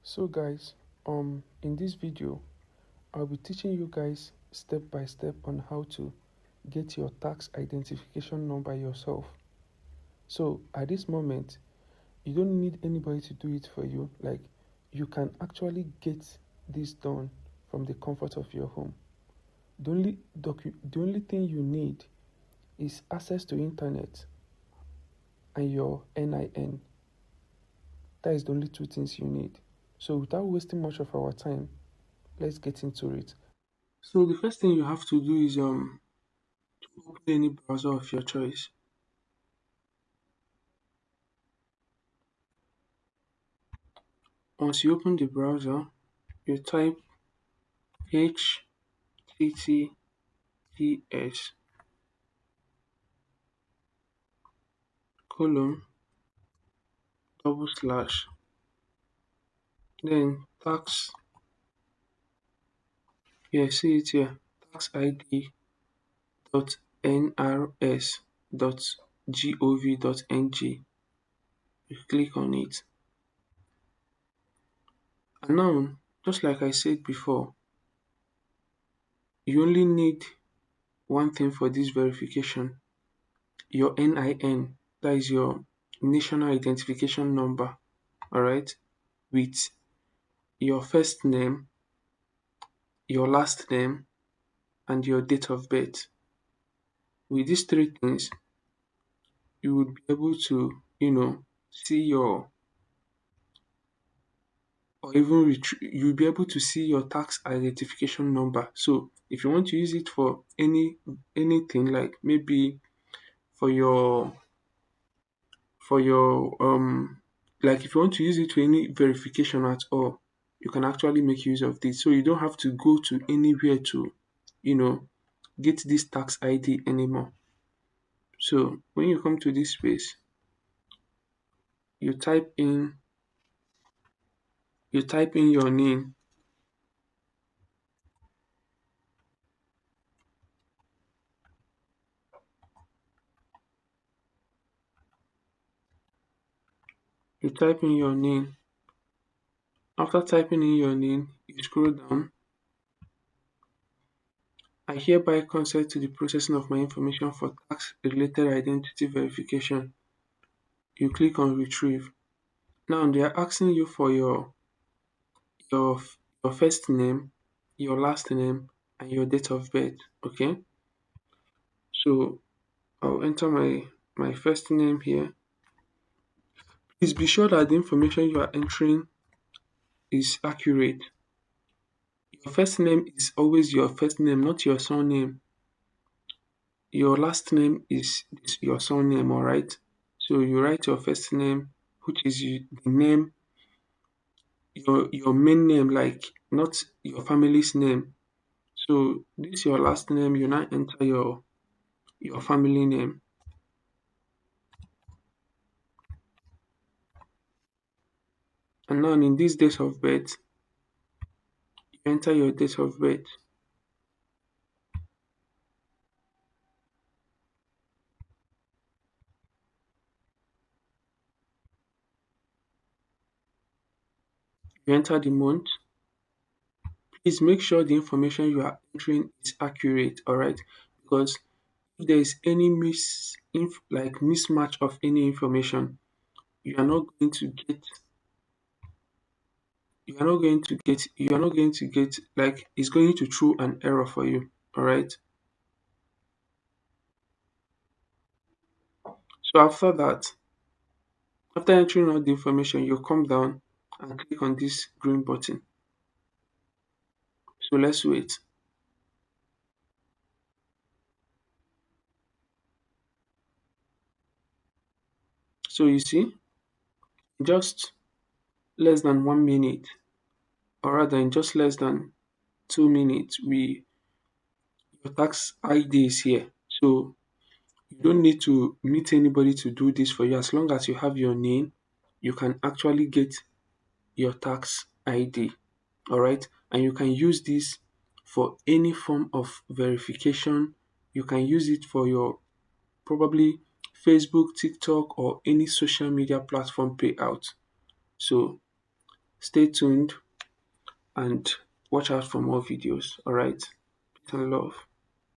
So guys, in this video, I'll be teaching you guys step by step on how to get your tax identification number yourself. So at this moment, you don't need anybody to do it for you. Like, you can actually get this done from the comfort of your home. The only thing you need is access to internet and your NIN. That is the only two things you need. So without wasting much of our time, let's get into it. So the first thing you have to do is open any browser of your choice. Once you open the browser, you type https colon double slash then tax, yeah, see it here, tax id dot nrs dot gov dot ng. You click on it, and now, just like I said before, you only need one thing for this verification: your NIN, that is your national identification number, alright, with your first name, your last name, and your date of birth. With these three things, you would be able to, see your, or even you'll be able to see your tax identification number. So if you want to use it for anything, like maybe for your like if you want to use it for any verification at all, you can actually make use of this. So you don't have to go to anywhere to, you know, get this tax ID anymore. So when you come to this space, you type in your name, you type in your name. After typing in your name, you scroll down. I hereby consent to the processing of my information for tax related identity verification. You click on retrieve. Now they are asking you for your your first name, your last name, and your date of birth. Okay. So I'll enter my first name here. Please be sure that the information you are entering is accurate. Your first name is always your first name, not your surname. Your last name is your surname, alright? So you write your first name, which is the name, your main name, like not your family's name. So this your last name, you now enter your family name. And now in this date of birth, you enter your date of birth. You enter the month. Please make sure the information you are entering is accurate, alright? Because if there is any mismatch of any information, you are not going to get like it's going to throw an error for you. Alright. So after entering all the information, you come down and click on this green button. So let's wait. So you see, just less than 1 minute, or rather in just less than 2 minutes, your tax ID is here. So you don't need to meet anybody to do this for you. As long as you have your name, you can actually get your tax ID. Alright, and you can use this for any form of verification. You can use it for your probably Facebook, TikTok, or any social media platform payout. So Stay tuned and watch out for more videos. All right. Peace and love.